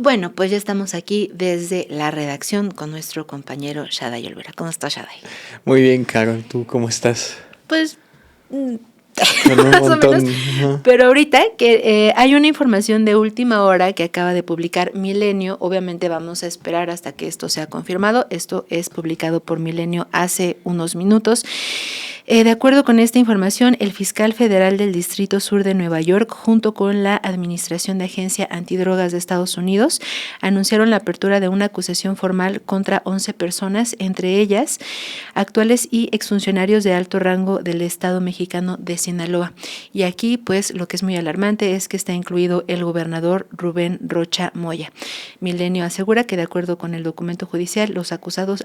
Bueno, pues ya estamos aquí desde la redacción con nuestro compañero Shaday Olvera. ¿Cómo estás, Shaday? Muy bien, Carol. ¿Tú cómo estás? Pues Con un más o montón. menos. Pero ahorita que hay una información de última hora que acaba de publicar Milenio. Obviamente vamos a esperar hasta que esto sea confirmado. Esto es publicado por Milenio hace unos minutos. De acuerdo con esta información, el fiscal federal del Distrito Sur de Nueva York, junto con la Administración de Agencia Antidrogas de Estados Unidos, anunciaron la apertura de una acusación formal contra 11 personas, entre ellas actuales y exfuncionarios de alto rango del Estado mexicano de Sinaloa. Y aquí, pues, lo que es muy alarmante es que está incluido el gobernador Rubén Rocha Moya. Milenio asegura que, de acuerdo con el documento judicial, los acusados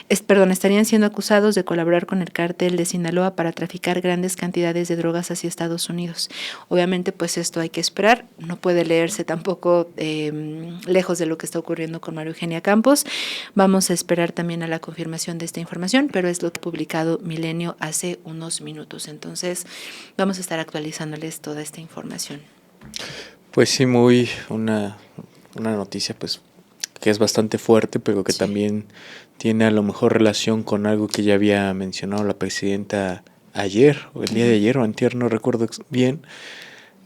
estarían siendo acusados de colaborar con el cártel de Sinaloa para traficar grandes cantidades de drogas hacia Estados Unidos. Obviamente, pues esto hay que esperar, no puede leerse tampoco lejos de lo que está ocurriendo con María Eugenia Campos. Vamos a esperar también a la confirmación de esta información, pero es lo que ha publicado Milenio hace unos minutos. Entonces, vamos a estar actualizándoles toda esta información. Pues sí, una noticia pues que es bastante fuerte, pero que también tiene a lo mejor relación con algo que ya había mencionado la presidenta ayer, o el día de ayer o antier, no recuerdo bien,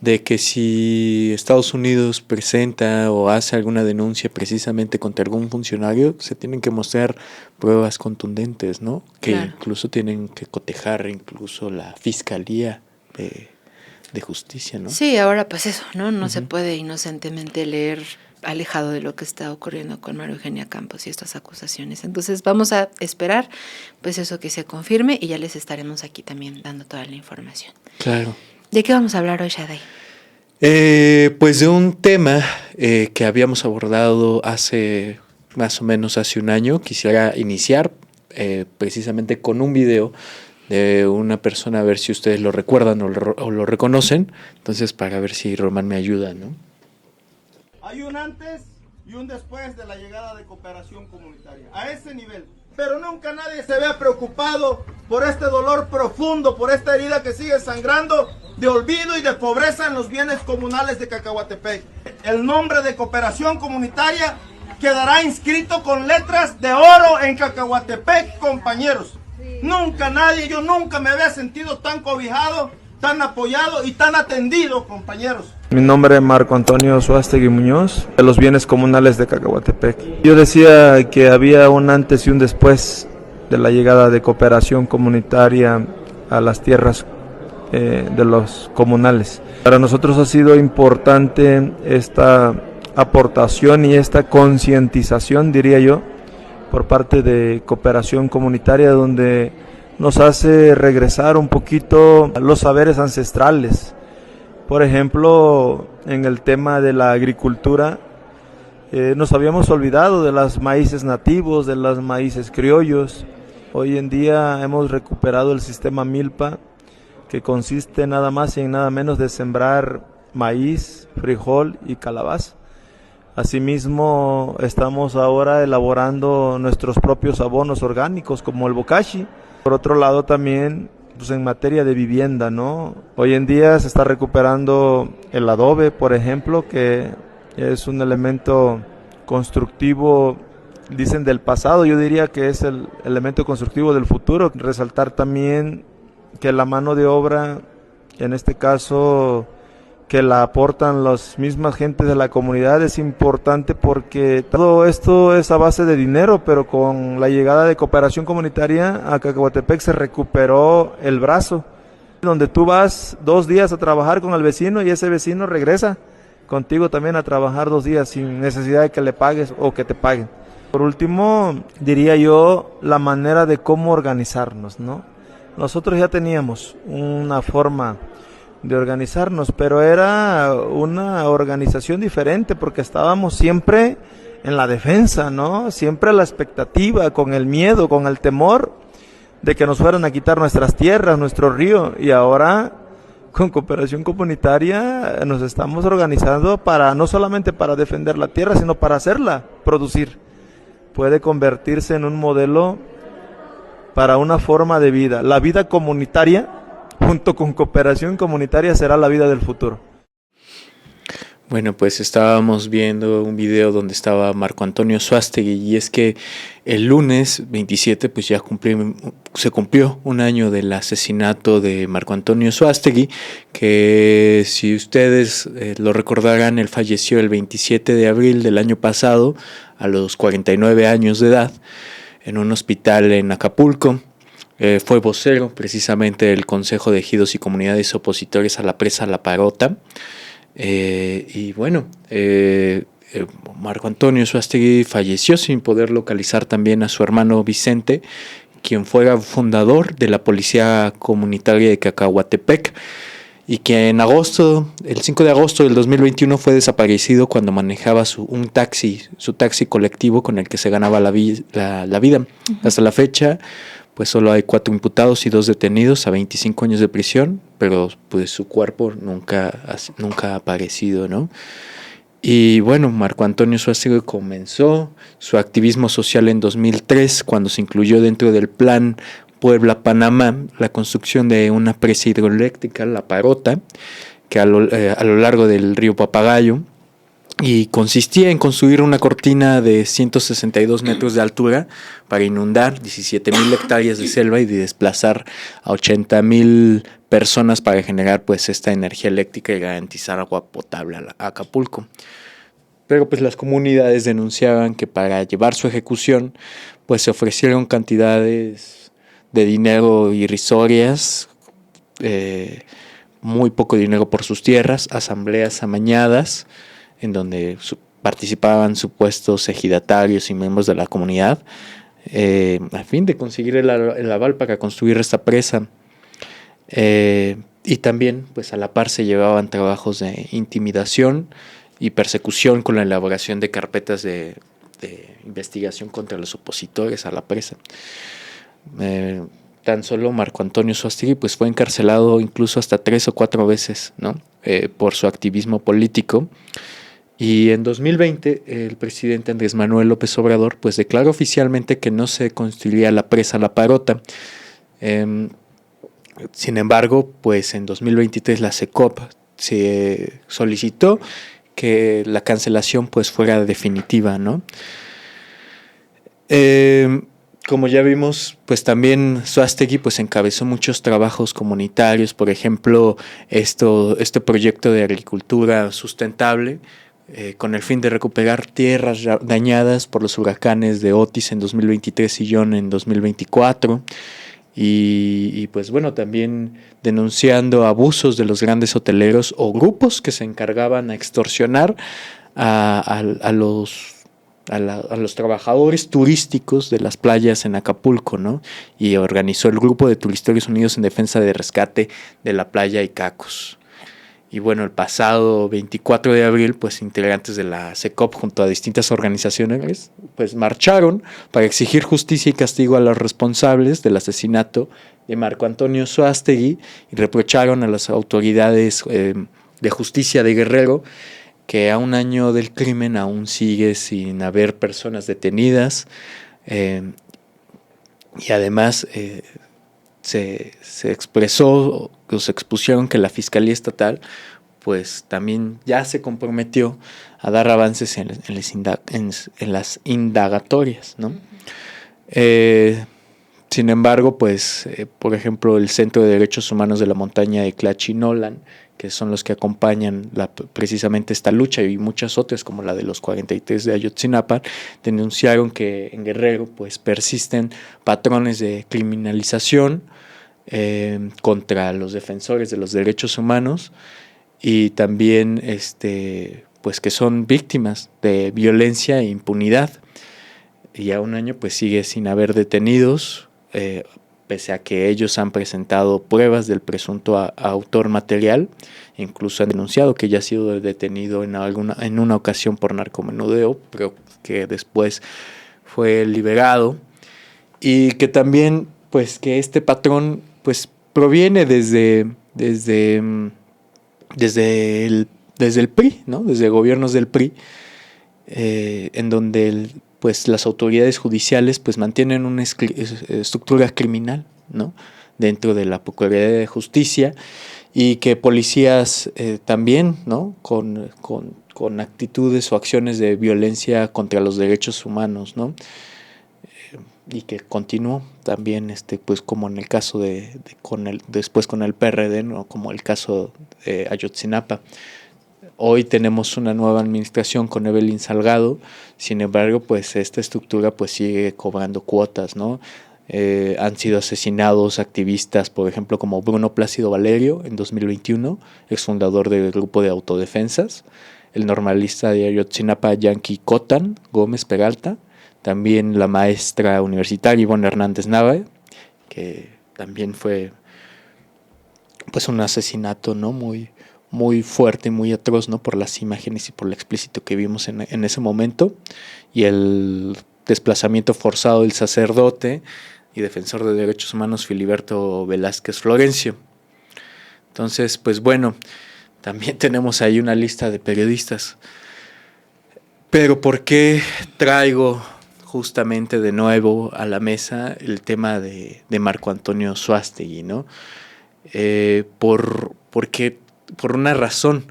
de que si Estados Unidos presenta o hace alguna denuncia precisamente contra algún funcionario, se tienen que mostrar pruebas contundentes, ¿no? Que incluso tienen que cotejar incluso la Fiscalía de Justicia, ¿no? Sí, ahora pues eso, ¿no? No se puede inocentemente leer alejado de lo que está ocurriendo con María Eugenia Campos y estas acusaciones. Entonces vamos a esperar pues eso que se confirme y ya les estaremos aquí también dando toda la información. Claro. ¿De qué vamos a hablar hoy, Shaday? Pues de un tema que habíamos abordado hace más o menos hace un año. Quisiera iniciar precisamente con un video de una persona, a ver si ustedes lo recuerdan o lo reconocen. Entonces, para ver si Román me ayuda, ¿no? Hay un antes y un después de la llegada de cooperación comunitaria, a ese nivel. Pero nunca nadie se vea preocupado por este dolor profundo, por esta herida que sigue sangrando de olvido y de pobreza en los bienes comunales de Cacahuatepec. El nombre de cooperación comunitaria quedará inscrito con letras de oro en Cacahuatepec, compañeros. Yo nunca me había sentido tan cobijado, tan apoyado y tan atendido, compañeros. Mi nombre es Marco Antonio Suástegui Muñoz, de los bienes comunales de Cacahuatepec. Yo decía que había un antes y un después de la llegada de cooperación comunitaria a las tierras de los comunales. Para nosotros ha sido importante esta aportación y esta concientización, diría yo, por parte de cooperación comunitaria, donde nos hace regresar un poquito a los saberes ancestrales. Por ejemplo, en el tema de la agricultura, nos habíamos olvidado de los maíces nativos, de los maíces criollos. Hoy en día hemos recuperado el sistema Milpa, que consiste nada más y en nada menos de sembrar maíz, frijol y calabaza. Asimismo, estamos ahora elaborando nuestros propios abonos orgánicos como el bokashi. Por otro lado también, pues en materia de vivienda, ¿no? Hoy en día se está recuperando el adobe, por ejemplo, que es un elemento constructivo, dicen, del pasado. Yo diría que es el elemento constructivo del futuro. Resaltar también que la mano de obra, en este caso, que la aportan las mismas gentes de la comunidad, es importante porque todo esto es a base de dinero, pero con la llegada de cooperación comunitaria a Cacahuatepec se recuperó el brazo, donde tú vas 2 días a trabajar con el vecino y ese vecino regresa contigo también a trabajar 2 días sin necesidad de que le pagues o que te paguen. Por último, diría yo, la manera de cómo organizarnos, ¿no? Nosotros ya teníamos una forma de organizarnos, pero era una organización diferente porque estábamos siempre en la defensa, ¿no? Siempre a la expectativa, con el miedo, con el temor de que nos fueran a quitar nuestras tierras, nuestro río, y ahora con cooperación comunitaria nos estamos organizando para no solamente para defender la tierra, sino para hacerla producir. Puede convertirse en un modelo para una forma de vida. La vida comunitaria junto con cooperación comunitaria será la vida del futuro. Bueno, pues estábamos viendo un video donde estaba Marco Antonio Suástegui, y es que el lunes 27 pues ya se cumplió un año del asesinato de Marco Antonio Suástegui, que si ustedes lo recordarán, él falleció el 27 de abril del año pasado a los 49 años de edad en un hospital en Acapulco. Fue vocero precisamente del Consejo de Ejidos y Comunidades Opositores a la presa La Parota. Y bueno, Marco Antonio Suástegui falleció sin poder localizar también a su hermano Vicente, quien fuera fundador de la Policía Comunitaria de Cacahuatepec, y que el 5 de agosto del 2021 fue desaparecido cuando manejaba su taxi colectivo con el que se ganaba la vida. Uh-huh. Hasta la fecha, pues solo hay 4 imputados y 2 detenidos a 25 años de prisión, pero pues su cuerpo nunca ha aparecido, ¿no? Y bueno, Marco Antonio Suástegui comenzó su activismo social en 2003, cuando se incluyó dentro del plan Puebla-Panamá la construcción de una presa hidroeléctrica, La Parota, que a lo largo del río Papagayo, y consistía en construir una cortina de 162 metros de altura para inundar 17,000 hectáreas de selva y desplazar a 80,000 personas para generar pues esta energía eléctrica y garantizar agua potable a Acapulco. Pero pues las comunidades denunciaban que para llevar su ejecución pues se ofrecieron cantidades de dinero irrisorias, muy poco dinero por sus tierras, asambleas amañadas en donde participaban supuestos ejidatarios y miembros de la comunidad, a fin de conseguir el aval para construir esta presa. Y también pues a la par se llevaban trabajos de intimidación y persecución con la elaboración de carpetas de investigación contra los opositores a la presa. Tan solo Marco Antonio Suástegui pues fue encarcelado incluso hasta 3 o 4 veces, ¿no? Por su activismo político. Y en 2020 el presidente Andrés Manuel López Obrador pues declaró oficialmente que no se construiría la presa La Parota. Sin embargo, pues en 2023 la SECOP se solicitó que la cancelación pues fuera definitiva, ¿no? Como ya vimos, pues también Suástegui pues encabezó muchos trabajos comunitarios, por ejemplo, este proyecto de agricultura sustentable, con el fin de recuperar tierras dañadas por los huracanes de Otis en 2023 y John en 2024. Y pues bueno, también denunciando abusos de los grandes hoteleros o grupos que se encargaban a extorsionar a los trabajadores turísticos de las playas en Acapulco, ¿no? Y organizó el grupo de Turistorios Unidos en Defensa de Rescate de la playa Icacos. Y bueno, el pasado 24 de abril, pues integrantes de la SECOP junto a distintas organizaciones, pues marcharon para exigir justicia y castigo a los responsables del asesinato de Marco Antonio Suástegui y reprocharon a las autoridades de justicia de Guerrero que a un año del crimen aún sigue sin haber personas detenidas, y además se expusieron que la Fiscalía Estatal pues también ya se comprometió a dar avances en las indagatorias, ¿no? Sin embargo, pues, por ejemplo, el Centro de Derechos Humanos de la Montaña de Tlachinolan, que son los que acompañan precisamente esta lucha, y muchas otras como la de los 43 de Ayotzinapa, denunciaron que en Guerrero pues persisten patrones de criminalización contra los defensores de los derechos humanos, y también pues que son víctimas de violencia e impunidad, y a un año pues sigue sin haber detenidos, pese a que ellos han presentado pruebas del presunto autor material. Incluso han denunciado que ya ha sido detenido en una ocasión por narcomenudeo, pero que después fue liberado, y que también pues que este patrón pues proviene desde el PRI, ¿no? Desde gobiernos del PRI, en donde pues las autoridades judiciales pues mantienen una estructura criminal, ¿no? Dentro de la Procuraduría de Justicia, y que policías también, ¿no? Con actitudes o acciones de violencia contra los derechos humanos, ¿no? Y que continuó también, pues como en el caso después con el PRD, ¿no? Como el caso de Ayotzinapa. Hoy tenemos una nueva administración con Evelyn Salgado, sin embargo, pues esta estructura pues sigue cobrando cuotas, ¿no? Han sido asesinados activistas, por ejemplo, como Bruno Plácido Valerio en 2021, exfundador del grupo de autodefensas, el normalista de Ayotzinapa Yanqui Cotan Gómez Peralta, también la maestra universitaria Ivonne Hernández Nava, que también fue pues un asesinato, ¿no? Muy fuerte y muy atroz, ¿no? Por las imágenes y por lo explícito que vimos en ese momento, y el desplazamiento forzado del sacerdote y defensor de derechos humanos Filiberto Velázquez Florencio. Entonces, pues bueno, también tenemos ahí una lista de periodistas. Pero ¿por qué traigo justamente de nuevo a la mesa el tema de Marco Antonio Suástegui, ¿no? Porque por una razón,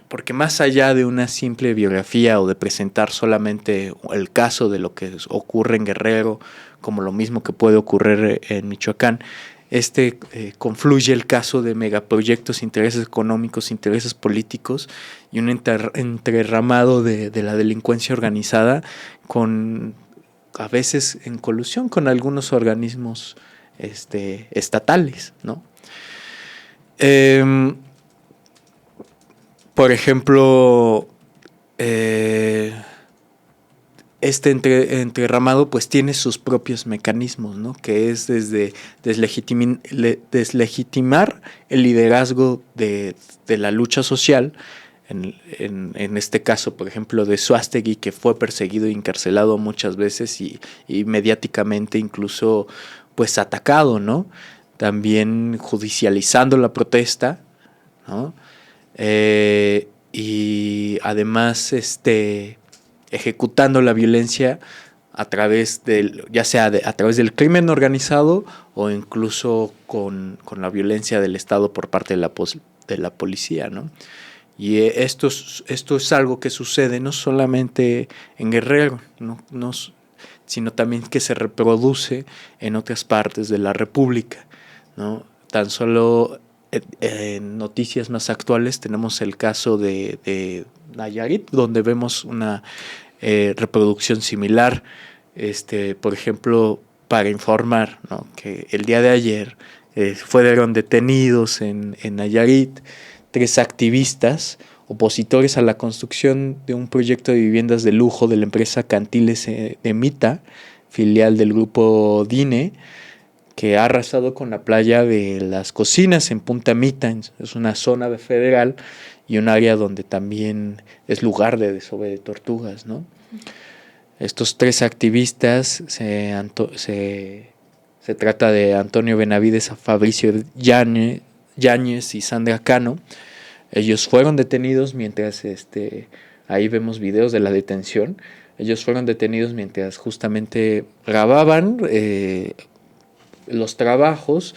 porque más allá de una simple biografía o de presentar solamente el caso de lo que ocurre en Guerrero, como lo mismo que puede ocurrir en Michoacán, confluye el caso de megaproyectos, intereses económicos, intereses políticos y un entrerramado de la delincuencia organizada, a veces en colusión con algunos organismos estatales, ¿no? Por ejemplo, entrerramado pues tiene sus propios mecanismos, ¿no? Que es desde deslegitimar el liderazgo de la lucha social, en este caso, por ejemplo, de Suástegui, que fue perseguido e encarcelado muchas veces y mediáticamente incluso pues atacado, ¿no? También judicializando la protesta, ¿no? Y además ejecutando la violencia a través ya sea a través del crimen organizado o incluso con la violencia del Estado por parte de la policía, ¿no? Y esto es algo que sucede no solamente en Guerrero, sino también que se reproduce en otras partes de la República, ¿no? Tan solo en noticias más actuales tenemos el caso de Nayarit, donde vemos una reproducción similar. Por ejemplo, para informar, ¿no? Que el día de ayer fueron detenidos en Nayarit 3 activistas opositores a la construcción de un proyecto de viviendas de lujo de la empresa Cantiles de Mita, filial del grupo DINE, que ha arrasado con la playa de Las Cocinas en Punta Mita. Es una zona federal y un área donde también es lugar de desove de tortugas, ¿no? Estos 3 activistas, se trata de Antonio Benavides, Fabricio Yáñez y Sandra Cano. Ellos fueron detenidos mientras, ahí vemos videos de la detención. Ellos fueron detenidos mientras justamente grababan los trabajos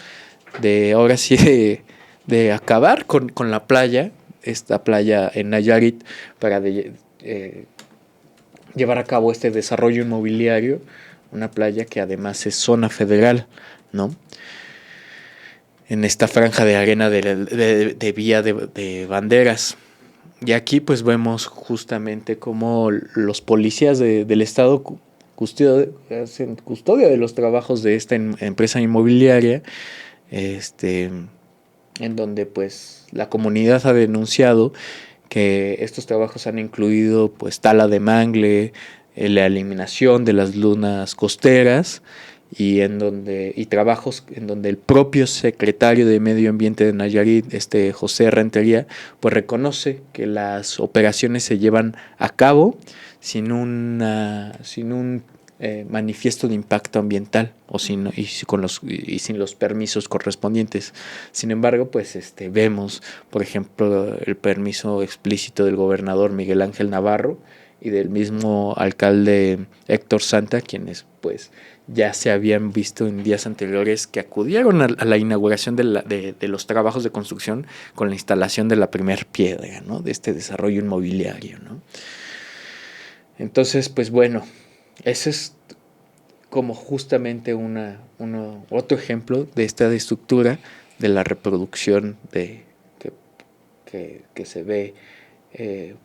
ahora sí de acabar con la playa, esta playa en Nayarit, para llevar a cabo este desarrollo inmobiliario, una playa que además es zona federal, ¿no? En esta franja de arena de vía de banderas. Y aquí pues vemos justamente cómo los policías del Estado hacen custodia de los trabajos de esta empresa inmobiliaria, en donde pues la comunidad ha denunciado que estos trabajos han incluido pues tala de mangle, la eliminación de las lunas costeras y trabajos en donde el propio secretario de Medio Ambiente de Nayarit, José Rentería, pues reconoce que las operaciones se llevan a cabo sin un manifiesto de impacto ambiental y sin los permisos correspondientes. Sin embargo, pues vemos, por ejemplo, el permiso explícito del gobernador Miguel Ángel Navarro, y del mismo alcalde Héctor Santa, quienes pues ya se habían visto en días anteriores que acudieron a la inauguración de los trabajos de construcción con la instalación de la primer piedra, ¿no? De este desarrollo inmobiliario, ¿no? Entonces, pues bueno, ese es como justamente otro ejemplo de esta estructura de la reproducción que se ve,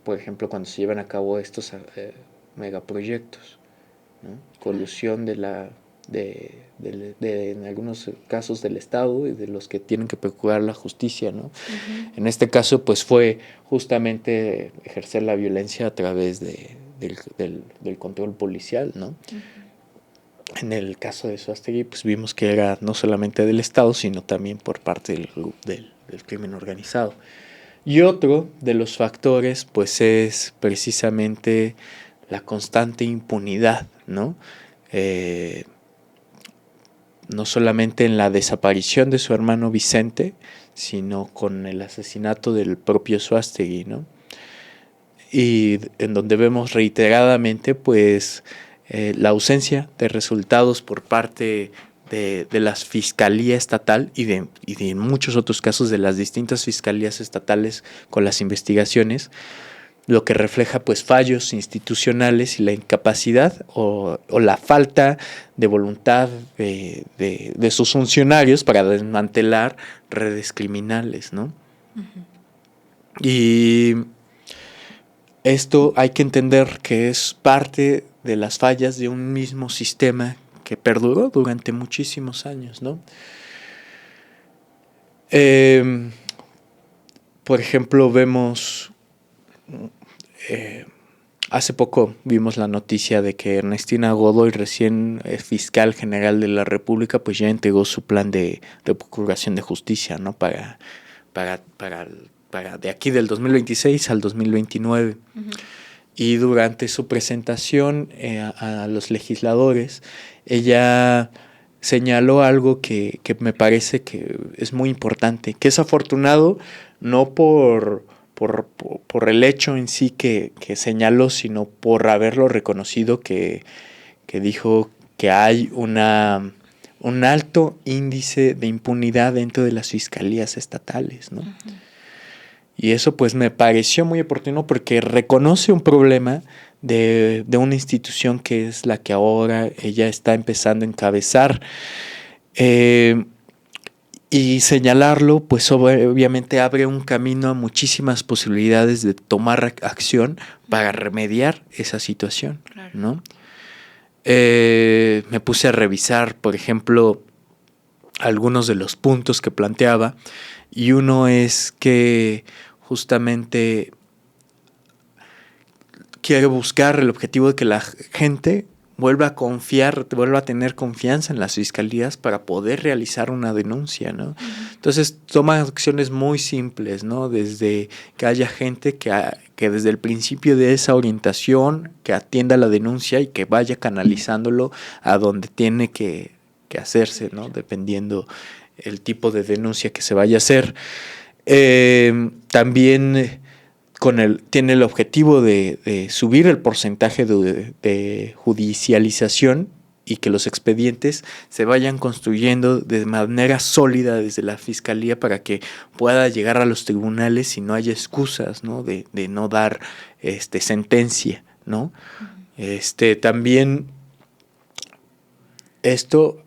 por ejemplo, cuando se llevan a cabo estos megaproyectos, ¿no? Colusión en algunos casos del Estado y de los que tienen que procurar la justicia, ¿no? Uh-huh. En este caso, pues fue justamente ejercer la violencia a través del control policial, ¿no? Uh-huh. En el caso de Suástegui, pues vimos que era no solamente del Estado, sino también por parte del crimen organizado. Y otro de los factores, pues es precisamente la constante impunidad, ¿no? No solamente en la desaparición de su hermano Vicente, sino con el asesinato del propio Suástegui, ¿no? Y en donde vemos reiteradamente, pues, la ausencia de resultados por parte de la Fiscalía Estatal y de en muchos otros casos de las distintas fiscalías estatales con las investigaciones, lo que refleja pues fallos institucionales y la incapacidad o la falta de voluntad de sus funcionarios para desmantelar redes criminales, ¿no? Uh-huh. Y esto hay que entender que es parte de las fallas de un mismo sistema que perduró durante muchísimos años, ¿no? Por ejemplo, vemos, hace poco vimos la noticia de que Ernestina Godoy, recién fiscal general de la República, pues ya entregó su plan de procuración de justicia, ¿no? Para de aquí del 2026 al 2029. Uh-huh. Y durante su presentación a los legisladores, ella señaló algo que me parece que es muy importante, que es afortunado no por el hecho en sí que señaló, sino por haberlo reconocido, que dijo que hay un alto índice de impunidad dentro de las fiscalías estatales, ¿no? Uh-huh. Y eso pues me pareció muy oportuno porque reconoce un problema de una institución que es la que ahora ella está empezando a encabezar. Y señalarlo pues obviamente abre un camino a muchísimas posibilidades de tomar acción para remediar esa situación, claro, ¿no? Me puse a revisar, por ejemplo, algunos de los puntos que planteaba, y uno es que justamente quiere buscar el objetivo de que la gente vuelva a confiar, vuelva a tener confianza en las fiscalías para poder realizar una denuncia, ¿no? Uh-huh. Entonces toma acciones muy simples, ¿no? Desde que haya gente que desde el principio de esa orientación, que atienda la denuncia y que vaya canalizándolo a donde tiene que hacerse, ¿no? Dependiendo el tipo de denuncia que se vaya a hacer. También tiene el objetivo de subir el porcentaje de judicialización y que los expedientes se vayan construyendo de manera sólida desde la fiscalía para que pueda llegar a los tribunales y no haya excusas, ¿no? De no dar sentencia, ¿no? Uh-huh. También esto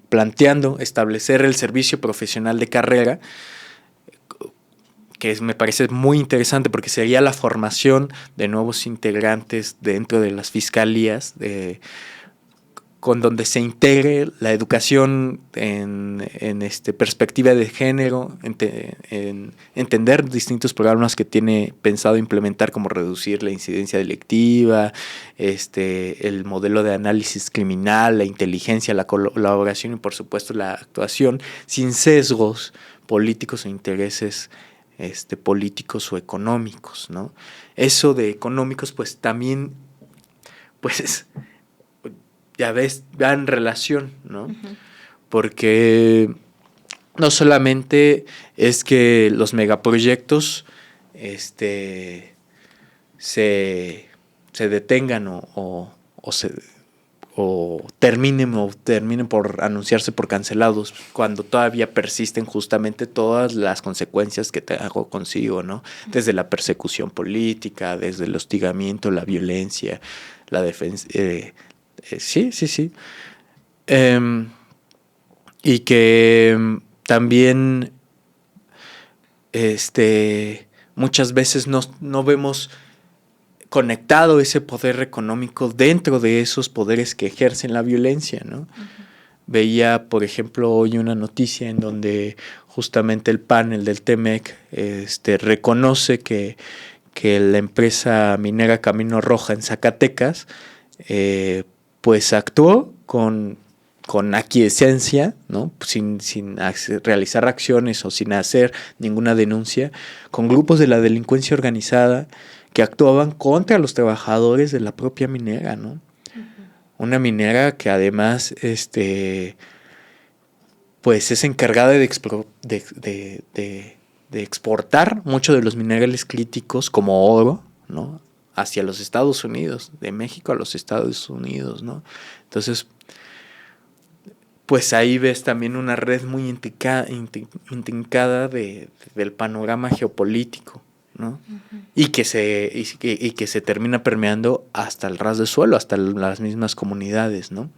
planteando establecer el servicio profesional de carrera, que me parece muy interesante porque sería la formación de nuevos integrantes dentro de las fiscalías, con donde se integre la educación en perspectiva de género, en entender distintos programas que tiene pensado implementar, como reducir la incidencia delictiva, el modelo de análisis criminal, la inteligencia, la colaboración y por supuesto la actuación sin sesgos políticos o intereses políticos o económicos, ¿no? Eso de económicos pues también pues ya ves, va en relación, ¿no? Uh-huh. Porque no solamente es que los megaproyectos se se detengan o terminen por anunciarse por cancelados cuando todavía persisten justamente todas las consecuencias que trajo consigo, ¿no? Desde la persecución política, desde el hostigamiento, la violencia, la defensa. Sí. Y que también muchas veces no vemos conectado ese poder económico dentro de esos poderes que ejercen la violencia, ¿no? Uh-huh. Veía, por ejemplo, hoy una noticia en donde justamente el panel del TEMEC reconoce que la empresa minera Camino Roja en Zacatecas pues actuó con aquiescencia, ¿no? sin realizar acciones o sin hacer ninguna denuncia, con grupos de la delincuencia organizada que actuaban contra los trabajadores de la propia minera, ¿no? Uh-huh. Una minera que además pues es encargada de exportar muchos de los minerales críticos como oro, ¿no? Hacia los Estados Unidos, de México a los Estados Unidos, ¿no? Entonces, pues ahí ves también una red muy intrincada del panorama geopolítico, ¿no? Uh-huh. y que se termina permeando hasta el ras del suelo, hasta las mismas comunidades, ¿no?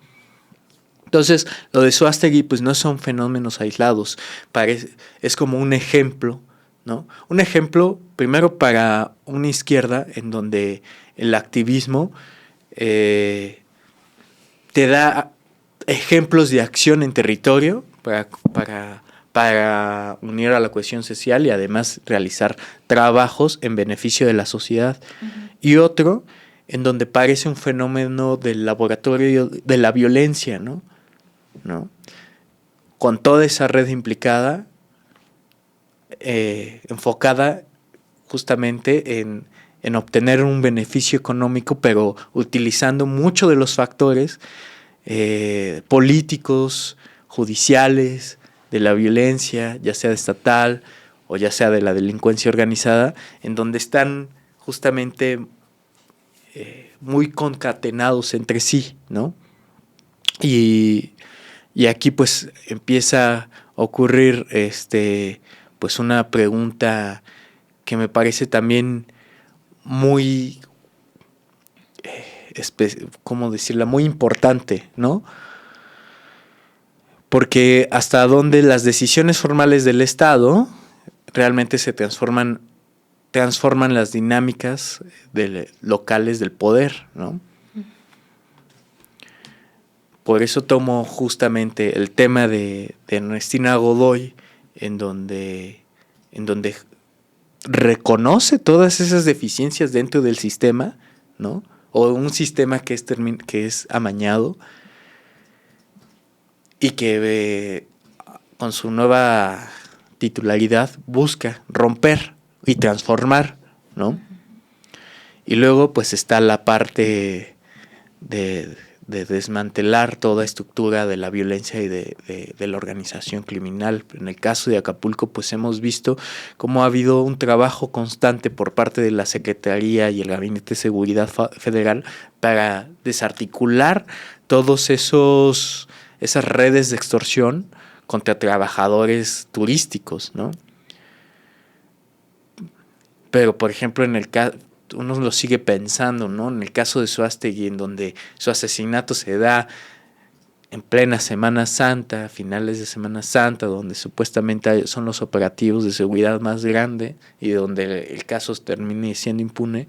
Entonces, lo de Suástegui pues no son fenómenos aislados, es como un ejemplo, ¿no? Un ejemplo primero para una izquierda en donde el activismo te da ejemplos de acción en territorio para unir a la cohesión social y además realizar trabajos en beneficio de la sociedad. Uh-huh. Y otro en donde parece un fenómeno del laboratorio de la violencia, ¿no? Con toda esa red implicada, enfocada justamente en obtener un beneficio económico, pero utilizando mucho de los factores políticos, judiciales, de la violencia, ya sea estatal o ya sea de la delincuencia organizada, en donde están justamente muy concatenados entre sí, ¿no? Y aquí pues empieza a ocurrir pues una pregunta que me parece también muy ¿cómo decirla? Muy importante, ¿no? Porque hasta dónde las decisiones formales del Estado realmente se transforman las dinámicas locales del poder, ¿no? Por eso tomo justamente el tema de Ernestina Godoy, en donde reconoce todas esas deficiencias dentro del sistema, ¿no? O un sistema que es amañado y que con su nueva titularidad busca romper y transformar, ¿no? Y luego pues está la parte de desmantelar toda estructura de la violencia y de la organización criminal. En el caso de Acapulco pues hemos visto cómo ha habido un trabajo constante por parte de la Secretaría y el Gabinete de Seguridad Federal para desarticular todos esas redes de extorsión contra trabajadores turísticos, ¿no? Pero, por ejemplo, en el caso, uno lo sigue pensando, ¿no? En el caso de Suástegui, en donde su asesinato se da en plena Semana Santa, finales de Semana Santa, donde supuestamente son los operativos de seguridad más grandes y donde el caso termine siendo impune,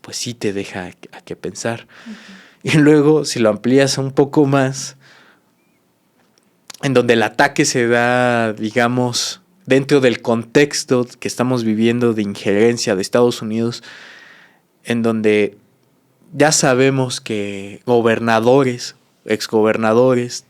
pues sí te deja a qué pensar. Uh-huh. Y luego, si lo amplías un poco más, en donde el ataque se da, digamos, dentro del contexto que estamos viviendo de injerencia de Estados Unidos, en donde ya sabemos que gobernadores, exgobernadores,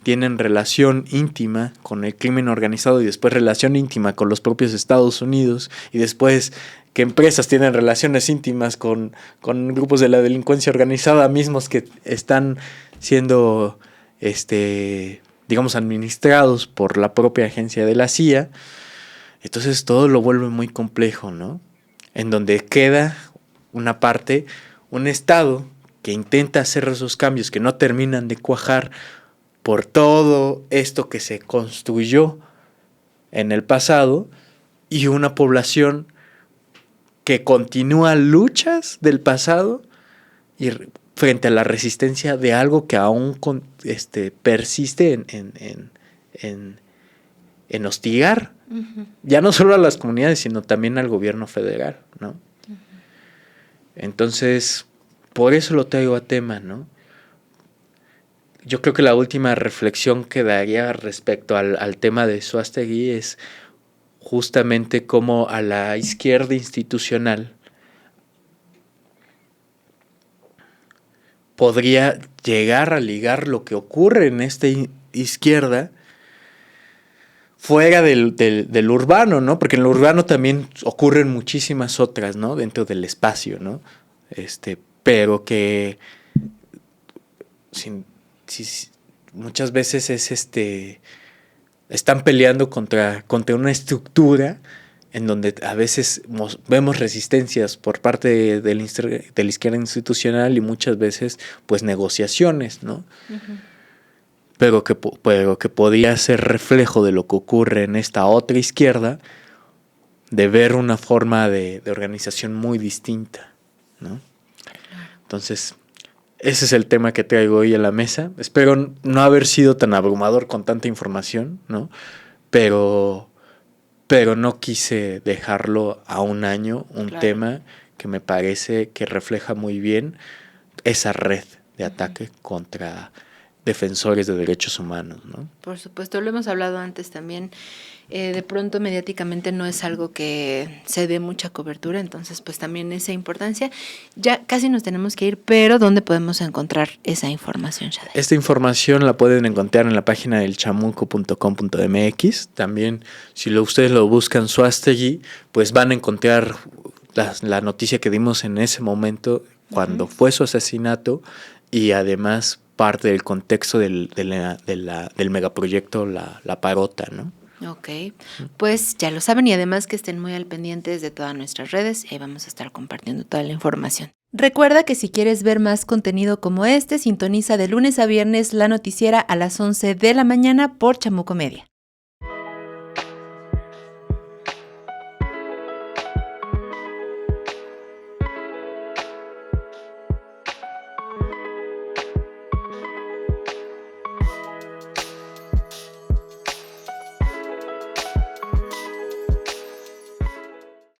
tienen relación íntima con el crimen organizado y después relación íntima con los propios Estados Unidos y después que empresas tienen relaciones íntimas con grupos de la delincuencia organizada mismos que están siendo digamos administrados por la propia agencia de la CIA. Entonces todo lo vuelve muy complejo, ¿no? En donde queda una parte un Estado que intenta hacer esos cambios que no terminan de cuajar por todo esto que se construyó en el pasado, y una población que continúa luchas del pasado y frente a la resistencia de algo que aún persiste en hostigar, ya no solo a las comunidades, sino también al gobierno federal, ¿no? Entonces, por eso lo traigo a tema, ¿no? Yo creo que la última reflexión que daría respecto al tema de Suástegui es justamente cómo a la izquierda institucional podría llegar a ligar lo que ocurre en esta izquierda fuera del urbano, ¿no? Porque en lo urbano también ocurren muchísimas otras, ¿no? Dentro del espacio, ¿no? Pero que muchas veces están peleando contra una estructura en donde a veces vemos resistencias por parte de la izquierda institucional y muchas veces pues negociaciones, ¿no? Uh-huh. Pero que podía ser reflejo de lo que ocurre en esta otra izquierda, de ver una forma de organización muy distinta, ¿no? Entonces, ese es el tema que traigo hoy a la mesa. Espero no haber sido tan abrumador con tanta información, ¿no? Pero no quise dejarlo a un año, tema que me parece que refleja muy bien esa red de ataque contra defensores de derechos humanos, ¿no? Por supuesto, lo hemos hablado antes también. De pronto mediáticamente no es algo que se dé mucha cobertura, entonces pues también esa importancia. Ya casi nos tenemos que ir, pero ¿dónde podemos encontrar esa información, Shadai? Esta información la pueden encontrar en la página del chamuco.com.mx. También si ustedes lo buscan Suástegui, pues van a encontrar la noticia que dimos en ese momento cuando fue su asesinato, y además parte del contexto del megaproyecto La Parota, ¿no? Ok, pues ya lo saben, y además que estén muy al pendientes de todas nuestras redes, y ahí vamos a estar compartiendo toda la información. Recuerda que si quieres ver más contenido como este, sintoniza de lunes a viernes la noticiera a las 11 de la mañana por Chamuco Media.